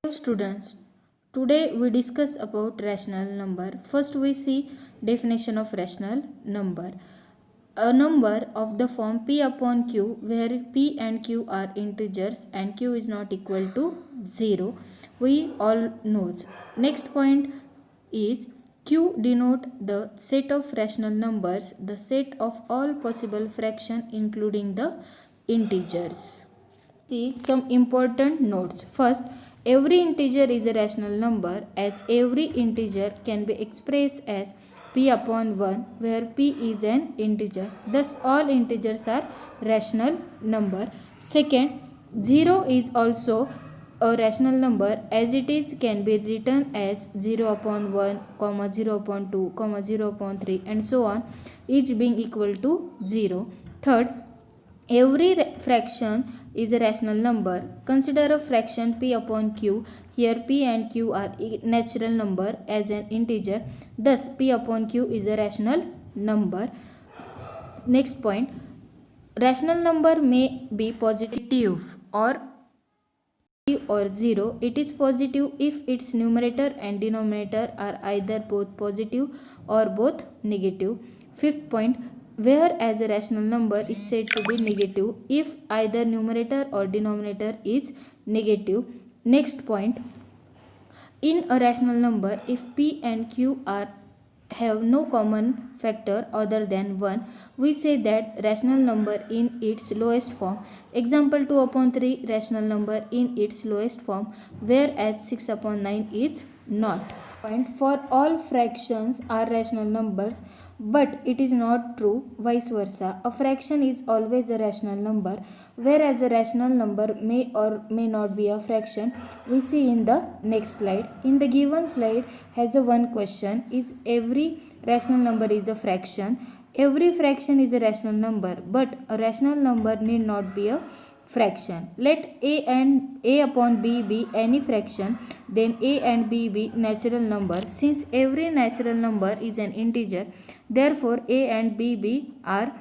Hello students, today we discuss about rational number. First we see definition of rational number. A number of the form p upon q where p and q are integers and q is not equal to 0. We all knows. Next point is q denote the set of rational numbers, the set of all possible fraction including the integers. See some important notes. First, every integer is a rational number as every integer can be expressed as p upon 1 where p is an integer. Thus, all integers are rational number. Second, 0 is also a rational number as it is can be written as 0 upon 1, comma 0 upon 2, comma 0 upon 3 and so on, each being equal to 0. Third, every fraction is a rational number. Consider a fraction p upon q. Here p and q are natural number as an integer. Thus p upon q is a rational number. Next point. Rational number may be positive or 0. It is positive if its numerator and denominator are either both positive or both negative. Fifth point, whereas a rational number is said to be negative if either numerator or denominator is negative. Next point, in a rational number, if p and q are have no common factor other than 1, we say that rational number in its lowest form. Example 2 upon 3 rational number in its lowest form, whereas 6 upon 9 is not. Point, for all fractions are rational numbers, but it is not true vice versa. A fraction is always a rational number, whereas a rational number may or may not be a fraction. We see in the next slide. In the given slide has a one question: is every rational number is a fraction? Every fraction is a rational number, but a rational number need not be a fraction. Let a upon b be any fraction, then a and b be natural numbers. Since every natural number is an integer, therefore a and b are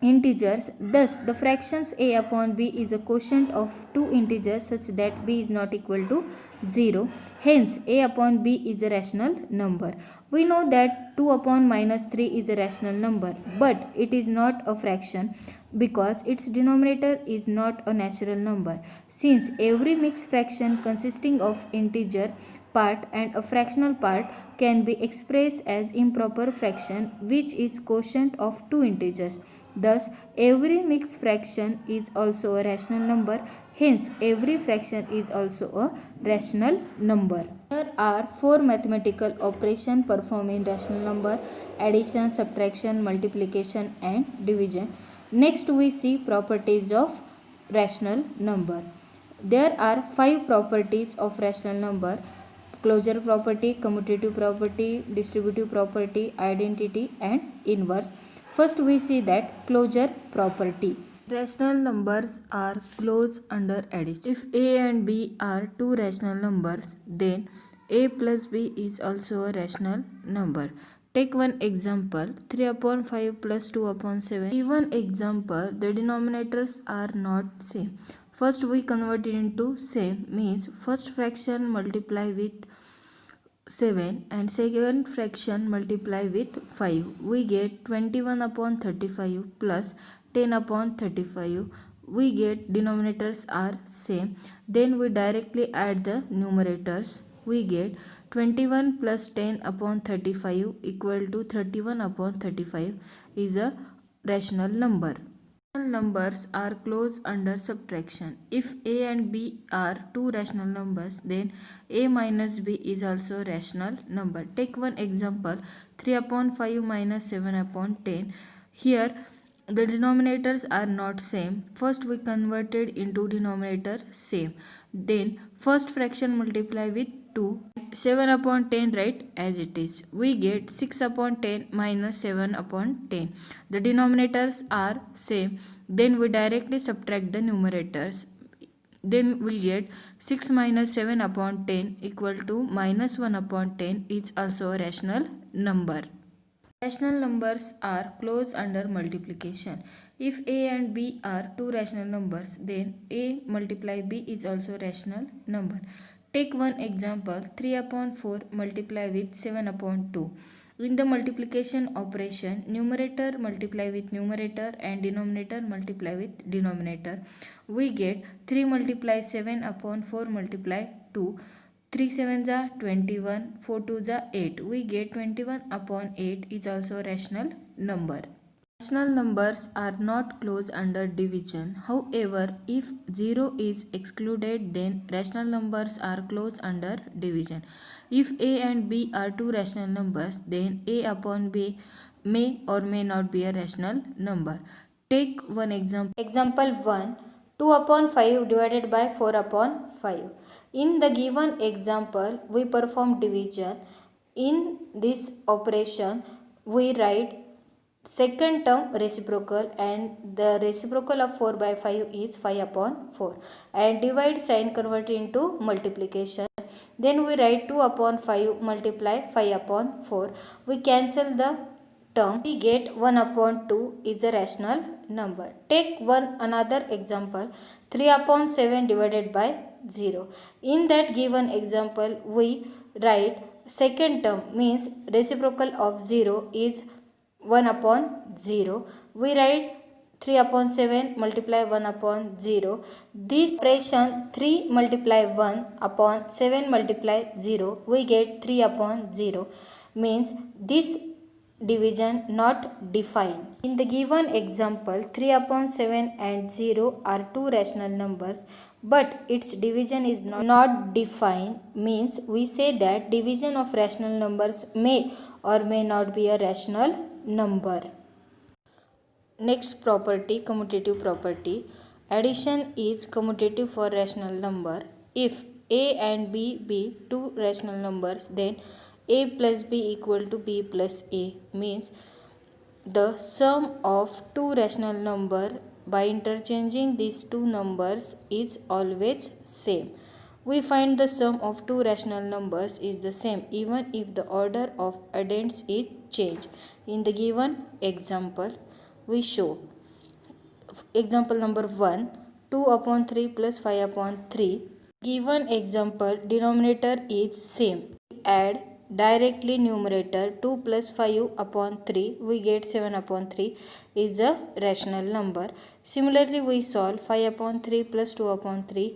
integers. Thus the fractions a upon b is a quotient of two integers such that b is not equal to 0. Hence a upon b is a rational number. We know that 2 upon minus 3 is a rational number, but it is not a fraction because its denominator is not a natural number. Since every mixed fraction consisting of integer part and a fractional part can be expressed as improper fraction which is quotient of two integers. Thus, every mixed fraction is also a rational number. Hence, every fraction is also a rational number. There are four mathematical operations performed in rational number: addition, subtraction, multiplication and division. Next, we see properties of rational number. There are five properties of rational number: closure property, commutative property, distributive property, identity and inverse. First we see that closure property. Rational numbers are closed under addition. If a and b are two rational numbers, then a plus b is also a rational number. Take one example, 3 upon 5 plus 2 upon 7. Given example, the denominators are not same. First we convert it into same, means first fraction multiply with 7 and second fraction multiply with 5. We get 21 upon 35 plus 10 upon 35. We get denominators are same. Then we directly add the numerators. We get 21 plus 10 upon 35 equal to 31 upon 35 is a rational number. Numbers are closed under subtraction. If a and b are two rational numbers, then a minus b is also a rational number. Take one example, 3 upon 5 minus 7 upon 10. Here the denominators are not same. First we converted into denominator same. Then first fraction multiply with 2. 7 upon 10 right as it is. We get 6 upon 10 minus 7 upon 10. The denominators are same. Then we directly subtract the numerators. Then we get 6 minus 7 upon 10 equal to minus 1 upon 10 is also a rational number. Rational numbers are closed under multiplication. If a and b are two rational numbers, then a multiply b is also a rational number. Take one example, 3 upon 4 multiply with 7 upon 2. In the multiplication operation, numerator multiply with numerator and denominator multiply with denominator. We get 3 multiply 7 upon 4 multiply 2. 3 7 are 21, 4 2 are 8. We get 21 upon 8 is also a rational number. Rational numbers are not closed under division. However, if 0 is excluded, then rational numbers are closed under division. If a and b are two rational numbers, then a upon b may or may not be a rational number. Take one example. Example 1. 2 upon 5 divided by 4 upon 5. In the given example, we perform division. In this operation, we write second term reciprocal, and the reciprocal of 4 by 5 is 5 upon 4, and divide sign convert into multiplication. Then we write 2 upon 5 multiply 5 upon 4. We cancel the term. We get 1 upon 2 is a rational number. Take another example, 3 upon 7 divided by 0. In that given example, we write second term means reciprocal of 0 is 1 upon 0. We write 3 upon 7 multiply 1 upon 0. This operation 3 multiply 1 upon 7 multiply 0, we get 3 upon 0, means this division not defined. In the given example, 3 upon 7 and 0 are two rational numbers, but its division is not defined, means we say that division of rational numbers may or may not be a rational number. Next property, commutative property. Addition is commutative for rational number. If a and b be two rational numbers, then a plus b equal to b plus a, means the sum of two rational number by interchanging these two numbers is always same. We find the sum of two rational numbers is the same even if the order of addends is changed. In the given example, we show example number 1, 2 upon 3 plus 5 upon 3. Given example, denominator is same. Add directly numerator 2 plus 5 upon 3, we get 7 upon 3 is a rational number. Similarly, we solve 5 upon 3 plus 2 upon 3.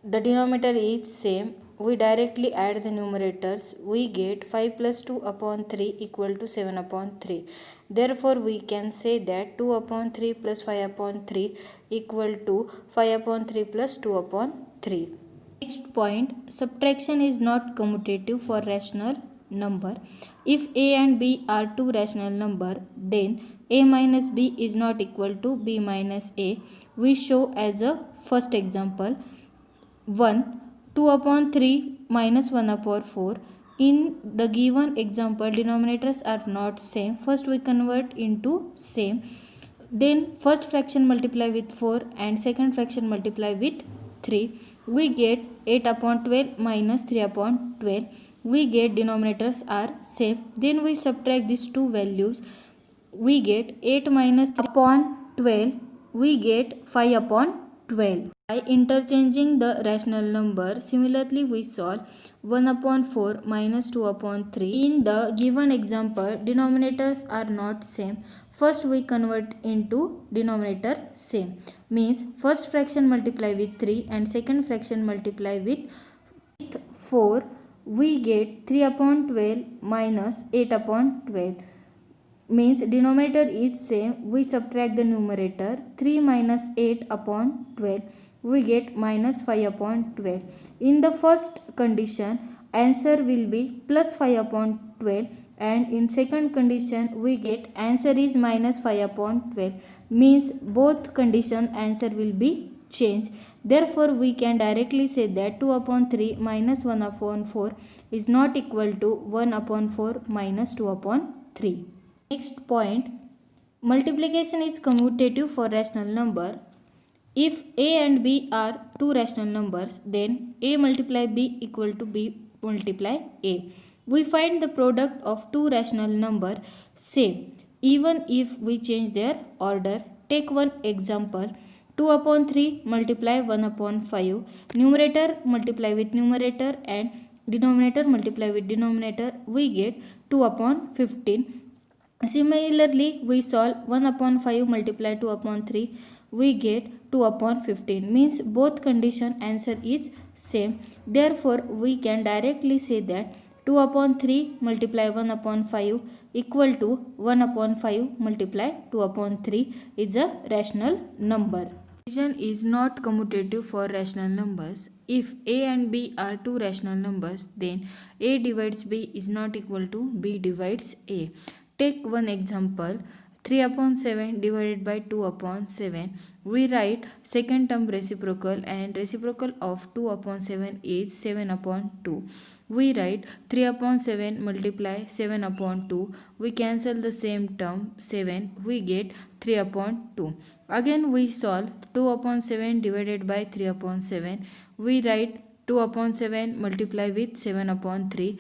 The denominator is same. We directly add the numerators. We get 5 plus 2 upon 3 equal to 7 upon 3. Therefore, we can say that 2 upon 3 plus 5 upon 3 equal to 5 upon 3 plus 2 upon 3. Next point, subtraction is not commutative for rational number. If a and b are two rational number, then a minus b is not equal to b minus a. We show as a first example 1, 2 upon 3 minus 1 upon 4. In the given example, denominators are not same. First we convert into same. Then first fraction multiply with 4 and second fraction multiply with 3. We get 8 upon 12 minus 3 upon 12. We get denominators are same. Then we subtract these two values. We get 8 minus 3 upon 12. We get 5 upon 12. By interchanging the rational number, similarly we solve 1 upon 4 minus 2 upon 3. In the given example, denominators are not same. First we convert into denominator same. Means first fraction multiply with 3 and second fraction multiply with 4. We get 3 upon 12 minus 8 upon 12. Means denominator is same. We subtract the numerator. 3 minus 8 upon 12. We get minus 5 upon 12. In the first condition, answer will be plus 5 upon 12, and in second condition we get answer is minus 5 upon 12. Means both condition answer will be changed. Therefore, we can directly say that 2 upon 3 minus 1 upon 4 is not equal to 1 upon 4 minus 2 upon 3. Next point, multiplication is commutative for rational number. If a and b are two rational numbers, then a multiply b equal to b multiply a. We find the product of two rational number same even if we change their order. Take one example, 2 upon 3 multiply 1 upon 5. Numerator multiply with numerator and denominator multiply with denominator. We get 2 upon 15. Similarly, we solve 1 upon 5 multiply 2 upon 3. We get 2 upon 15. Means both condition answer is same. Therefore, we can directly say that 2 upon 3 multiply 1 upon 5 equal to 1 upon 5 multiply 2 upon 3 is a rational number. Division is not commutative for rational numbers. If a and b are two rational numbers, then a divides b is not equal to b divides a. Take one example, 3 upon 7 divided by 2 upon 7. We write second term reciprocal, and reciprocal of 2 upon 7 is 7 upon 2. We write 3 upon 7 multiply 7 upon 2. We cancel the same term 7. We get 3 upon 2. Again we solve 2 upon 7 divided by 3 upon 7. We write 2 upon 7 multiply with 7 upon 3.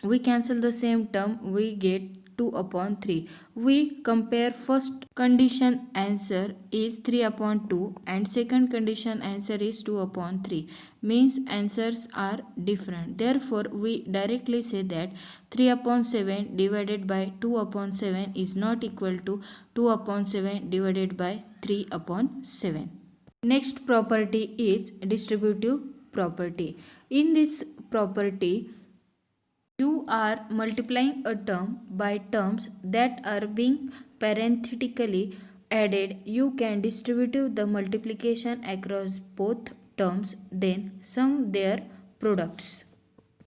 We cancel the same term. We get 2 upon 3. We compare first condition answer is 3 upon 2 and second condition answer is 2 upon 3. Means answers are different. Therefore, we directly say that 3 upon 7 divided by 2 upon 7 is not equal to 2 upon 7 divided by 3 upon 7. Next property is distributive property. In this property, you are multiplying a term by terms that are being parenthetically added. You can distribute the multiplication across both terms, then sum their products.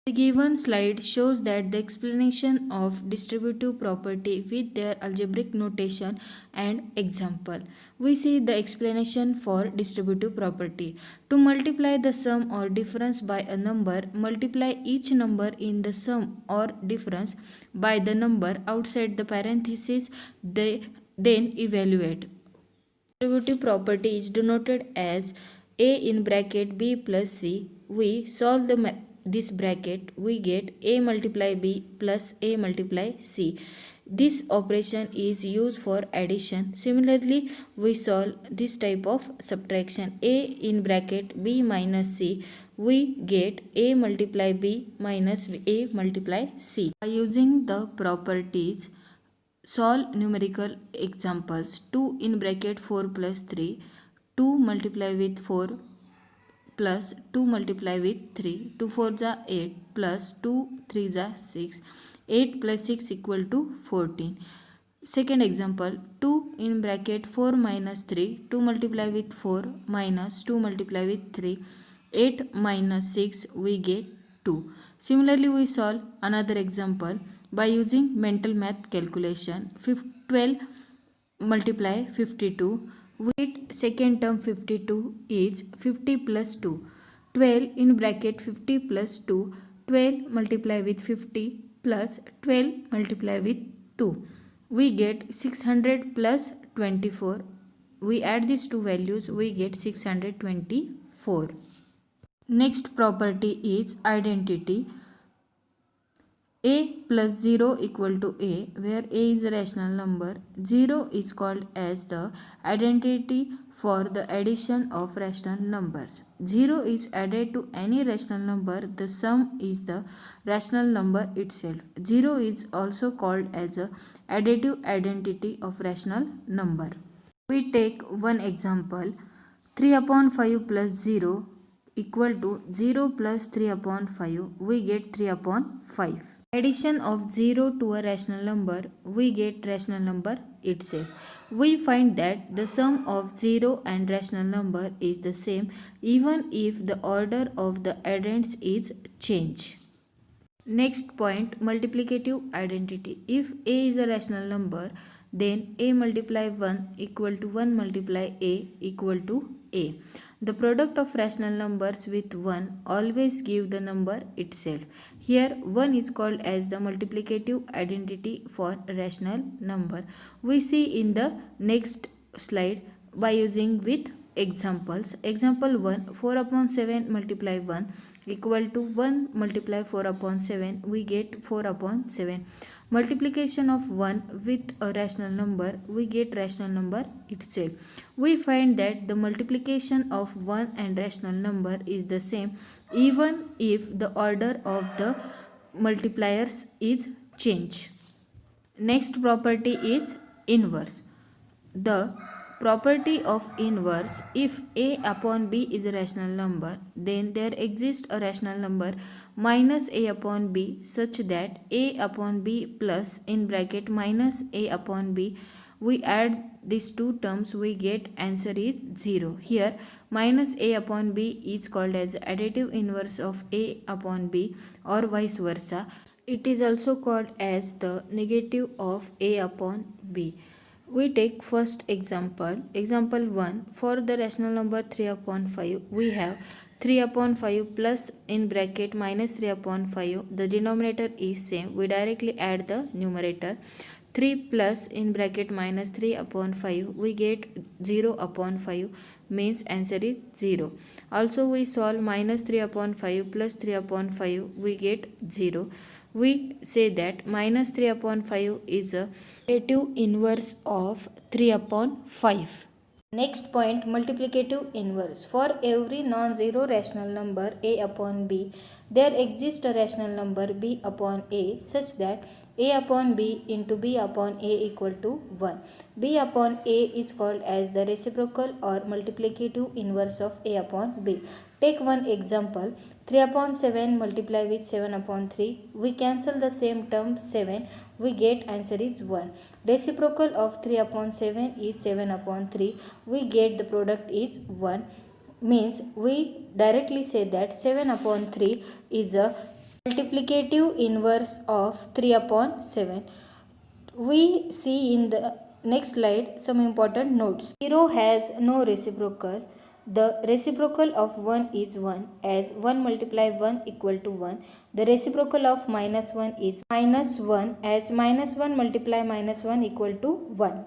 The given slide shows that the explanation of distributive property with their algebraic notation and example. We see the explanation for distributive property. To multiply the sum or difference by a number, multiply each number in the sum or difference by the number outside the parenthesis, then evaluate. Distributive property is denoted as a in bracket b plus c. We solve this bracket, we get a multiply b plus a multiply c. This operation is used for addition. Similarly, we solve this type of subtraction, a in bracket b minus c. We get a multiply b minus a multiply c. By using the properties, solve numerical examples. 2 in bracket 4 plus 3. 2 multiply with 4 plus 2 multiply with 3. 2 4 are 8 plus 2 3 are 6. 8 plus 6 equal to 14. Second example, 2 in bracket 4 minus 3. 2 multiply with 4 minus 2 multiply with 3. 8 minus 6 we get 2. Similarly, we solve another example by using mental math calculation. 12 multiply 52. With second term 52 is 50 plus 2. 12 in bracket 50 plus 2. 12 multiply with 50 plus 12 multiply with 2. We get 600 plus 24. We add these two values, we get 624. Next property is identity. A plus 0 equal to A, where A is a rational number. 0 is called as the identity for the addition of rational numbers. 0 is added to any rational number, the sum is the rational number itself. 0 is also called as a additive identity of rational number. We take one example, 3 upon 5 plus 0 equal to 0 plus 3 upon 5. We get 3 upon 5. Addition of 0 to a rational number, we get rational number itself. We find that the sum of 0 and rational number is the same even if the order of the addends is changed. Next point, multiplicative identity. If A is a rational number, then A multiply 1 equal to 1 multiply A equal to A. The product of rational numbers with 1 always give the number itself. Here 1 is called as the multiplicative identity for rational number. We see in the next slide by using with examples. Example 1, 4 upon 7 multiply 1. equal to 1 multiply 4 upon 7, we get 4 upon 7. Multiplication of 1 with a rational number, we get rational number itself. We find that the multiplication of 1 and rational number is the same even if the order of the multipliers is changed. Next property is inverse. The property of inverse: if a upon b is a rational number, then there exists a rational number minus a upon b such that a upon b plus in bracket minus a upon b, we add these two terms, we get answer is 0. Here minus a upon b is called as additive inverse of a upon b or vice versa. It is also called as the negative of a upon b. We take first example. Example 1. For the rational number 3 upon 5, we have 3 upon 5 plus in bracket minus 3 upon 5. The denominator is same. We directly add the numerator. 3 plus in bracket minus 3 upon 5. We get 0 upon 5, means answer is 0. Also we solve minus 3 upon 5 plus 3 upon 5. We get 0. We say that minus 3 upon 5 is a additive inverse of 3 upon 5. Next point, multiplicative inverse. For every non-zero rational number a upon b, there exists a rational number b upon a such that a upon b into b upon a equal to 1. b upon a is called as the reciprocal or multiplicative inverse of a upon b. Take one example. 3 upon 7 multiply with 7 upon 3. We cancel the same term 7. We get answer is 1. Reciprocal of 3 upon 7 is 7 upon 3. We get the product is 1. Means we directly say that 7 upon 3 is a multiplicative inverse of 3 upon 7. We see in the next slide some important notes. 0 has no reciprocal. The reciprocal of 1 is 1, as 1 multiply 1 equal to 1. The reciprocal of minus 1 is minus 1, as minus 1 multiply minus 1 equal to 1.